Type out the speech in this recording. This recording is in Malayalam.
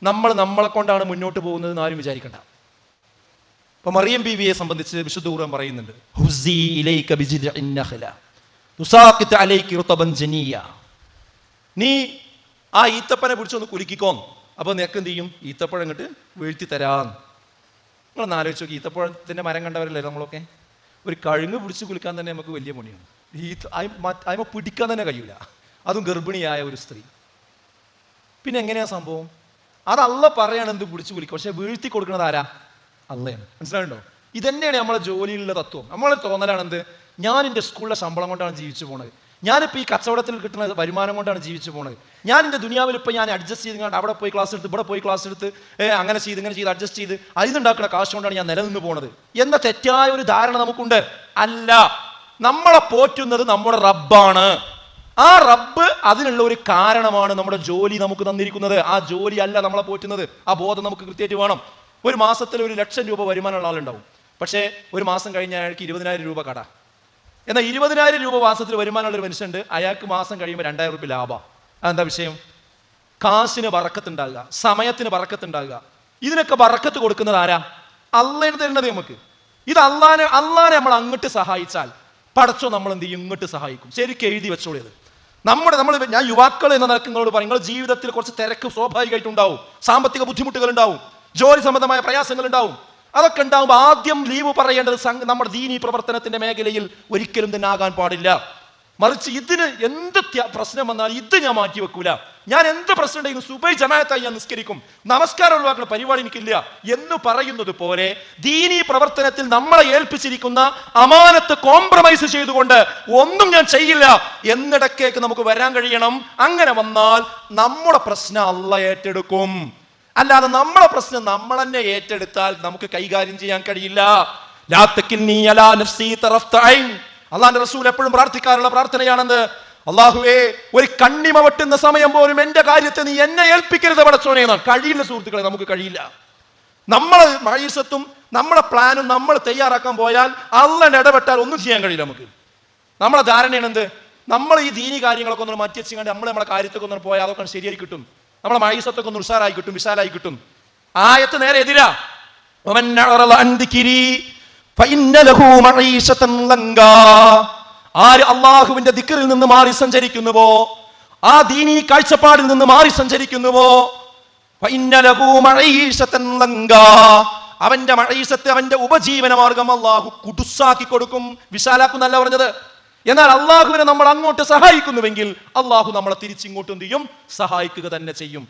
നമ്മളെ കൊണ്ടാണ് മുന്നോട്ട് പോകുന്നത് എന്ന് ആരും വിചാരിക്കണ്ട. ഇപ്പൊ മറിയം ബീവിയെ സംബന്ധിച്ച് വിശുദ്ധ ഖുർആൻ പറയുന്നുണ്ട്, ഹുസി ഇലൈക ബിജിദ്ഇൻ നഖല തുസാഖിത് അലൈക റുതബൻ ജനിയ. നീ ആ ഈത്തപ്പനെ പിടിച്ചൊന്ന് കുലുക്കിക്കോ, അപ്പൊ നിനക്ക് എന്ത് ചെയ്യും? ഈത്തപ്പഴം ഇങ്ങോട്ട് വീഴ്ത്തി തരാം. നിങ്ങളൊന്ന് ആലോചിച്ച് നോക്കി, ഈത്തപ്പഴത്തിന്റെ മരം കണ്ടവരല്ലേ നമ്മളൊക്കെ? ഒരു കഴുങ്ങ് പിടിച്ച് കുലുക്കാൻ തന്നെ നമുക്ക് വലിയ പണിയാണ്. അതിമ പിടിക്കാൻ തന്നെ കഴിയൂല, അതും ഗർഭിണിയായ ഒരു സ്ത്രീ. പിന്നെ എങ്ങനെയാ സംഭവം? അത് അള്ള പറയാണ് എന്ത് പിടിച്ചു കുലിക്കും, പക്ഷെ വീഴ്ത്തി കൊടുക്കുന്നത് ആരാ? അള്ളയാണ്. മനസ്സിലാവുണ്ടോ? ഇതന്നെയാണ് നമ്മളെ ജോലിയിലുള്ള തത്വം. നമ്മളെ തോന്നലാണ് എന്ത്, ഞാൻ എൻ്റെ സ്കൂളിലെ ശമ്പളം കൊണ്ടാണ് ജീവിച്ചു പോണത്, ഞാനിപ്പോൾ ഈ കച്ചവടത്തിൽ കിട്ടുന്ന വരുമാനം കൊണ്ടാണ് ജീവിച്ചു പോണത്, ഞാൻ എൻ്റെ ദുനിയാവിൽ ഇപ്പോൾ ഞാൻ അഡ്ജസ്റ്റ് ചെയ്ത് അവിടെ പോയി ക്ലാസ് എടുത്ത് ഇവിടെ പോയി ക്ലാസ് എടുത്ത് അങ്ങനെ ചെയ്ത് ഇങ്ങനെ ചെയ്ത് അഡ്ജസ്റ്റ് ചെയ്ത് അതിനുണ്ടാക്കുന്ന കാശ് കൊണ്ടാണ് ഞാൻ നിലനിന്ന് പോണത് എന്ന തെറ്റായ ഒരു ധാരണ നമുക്കുണ്ട്. അല്ല, നമ്മളെ പോറ്റുന്നത് നമ്മുടെ റബ്ബാണ്. ആ റബ്ബ് അതിനുള്ള ഒരു കാരണമാണ് നമ്മുടെ ജോലി നമുക്ക് തന്നിരിക്കുന്നത്. ആ ജോലി അല്ല നമ്മളെ പോറ്റുന്നത്. ആ ബോധം നമുക്ക് കൃത്യമായിട്ട് വേണം. ഒരു മാസത്തിൽ 1,00,000 രൂപ വരുമാനമുള്ള ആളുണ്ടാവും, പക്ഷേ ഒരു മാസം കഴിഞ്ഞ അയാൾക്ക് 20,000 രൂപ കട. എന്നാൽ 20,000 രൂപ മാസത്തിൽ വരുമാനമുള്ള ഒരു മനുഷ്യണ്ട്, അയാൾക്ക് മാസം കഴിയുമ്പോൾ 2,000 രൂപ ലാഭം. അതെന്താ വിഷയം? കാശിന് ബറക്കത്തുണ്ടാകുക, സമയത്തിന് ബറക്കത്തുണ്ടാകുക. ഇതിനൊക്കെ ബറക്കത്ത് കൊടുക്കുന്നത് ആരാ? അള്ളാണ് തരുന്നത് നമുക്ക്. ഇത് അള്ളാനെ നമ്മൾ അങ്ങോട്ട് സഹായിച്ചാൽ പടച്ചോ നമ്മൾ എന്ത് ചെയ്യും? ഇങ്ങോട്ട് സഹായിക്കും. ശരിക്കും എഴുതി വെച്ചോളിയത്. ഞാൻ യുവാക്കൾ എന്ന നിലക്ക് നിങ്ങളോട് പറയും, നിങ്ങളുടെ ജീവിതത്തിൽ കുറച്ച് തിരക്ക് സ്വാഭാവികമായിട്ടുണ്ടാവും, സാമ്പത്തിക ബുദ്ധിമുട്ടുകൾ ഉണ്ടാവും, ജോലി സംബന്ധമായ പ്രയാസങ്ങൾ ഉണ്ടാവും. അതൊക്കെ ഉണ്ടാവുമ്പോൾ ആദ്യം ലീവ് പറയേണ്ടത് നമ്മുടെ ദീനീ പ്രവർത്തനത്തിന്റെ മേഖലയിൽ ഒരിക്കലും തന്നെ ആകാൻ പാടില്ല. മറിച്ച് ഇതിന് എന്ത് പ്രശ്നം വന്നാൽ ഇത് ഞാൻ മാറ്റി വെക്കൂല, ഞാൻ എന്ത് പ്രശ്നം ഉണ്ടെങ്കിലും സുബൈ ജമാഅത്തായി ഞാൻ നിസ്കരിക്കും, നമസ്കാരം ഒഴിവാക്കുന്ന പരിപാടി എനിക്കില്ല എന്ന് പറയുന്നത് പോലെ ദീനീ പ്രവർത്തനത്തിൽ നമ്മളെ ഏൽപ്പിച്ചിരിക്കുന്ന അമാനത്ത് കോംപ്രമൈസ് ചെയ്തുകൊണ്ട് ഒന്നും ഞാൻ ചെയ്യില്ല എന്നിടക്കേക്ക് നമുക്ക് വരാൻ കഴിയണം. അങ്ങനെ വന്നാൽ നമ്മുടെ പ്രശ്നം അള്ളാഹ് ഏറ്റെടുക്കും. അല്ലാതെ നമ്മളെ പ്രശ്നം നമ്മൾ തന്നെ ഏറ്റെടുത്താൽ നമുക്ക് കൈകാര്യം ചെയ്യാൻ കഴിയില്ല. ലാ തകിൽനി അലാ നഫ്സി തറഫത ഐൻ. അല്ലാഹുവിന്റെ റസൂൽ എപ്പോഴും പ്രാർത്ഥിക്കാറുള്ള പ്രാർത്ഥനയാണെന്ന്, അല്ലാഹുവേ, ഒരു കണ്ണിമ വെട്ടുന്ന സമയം പോലും എന്റെ കാര്യത്തെ നീ എന്നെ ഏൽപ്പിക്കരുത് പടച്ചോനെ എന്നാണ്. കഴിയില്ല സുഹൃത്തുക്കളെ, നമുക്ക് കഴിയില്ല. നമ്മളെ മഴീസത്തും നമ്മളെ പ്ലാനും നമ്മൾ തയ്യാറാക്കാൻ പോയാൽ അള്ളാഹ് ഇടപെട്ടാൽ ഒന്നും ചെയ്യാൻ കഴിയില്ല നമുക്ക്. നമ്മളെ ധാരണയാണ് എന്ത്, നമ്മൾ ഈ ദീനി കാര്യങ്ങളൊക്കെ ഒന്ന് മാറ്റി വെച്ചുകൊണ്ട് നമ്മളെ കാര്യത്തൊക്കെ ഒന്ന് പോയാൽ അതൊക്കെ ശരിയായി കിട്ടും, നമ്മളെ മഴീസത്തൊക്കെ ഒന്ന് ഉഷാറായി കിട്ടും, വിശാലായി കിട്ടും. ആയത്ത് നേരെ എതിരാ. ആര് അള്ളാഹുവിന്റെ ദിക്റിൽ നിന്ന് മാറി സഞ്ചരിക്കുന്നുവോ, ആ ദീനീ കാഴ്ചപ്പാടിൽ നിന്ന് മാറി സഞ്ചരിക്കുന്നുവോ, അവന്റെ മഈസത്ത്, അവന്റെ ഉപജീവന മാർഗം അള്ളാഹു കുടുസാക്കി കൊടുക്കും, വിശാലാക്കുന്നല്ല പറഞ്ഞത്. എന്നാൽ അള്ളാഹുവിനെ നമ്മൾ അങ്ങോട്ട് സഹായിക്കുന്നുവെങ്കിൽ അള്ളാഹു നമ്മളെ തിരിച്ചിങ്ങോട്ട് എന്ത് ചെയ്യും? സഹായിക്കുക തന്നെ ചെയ്യും.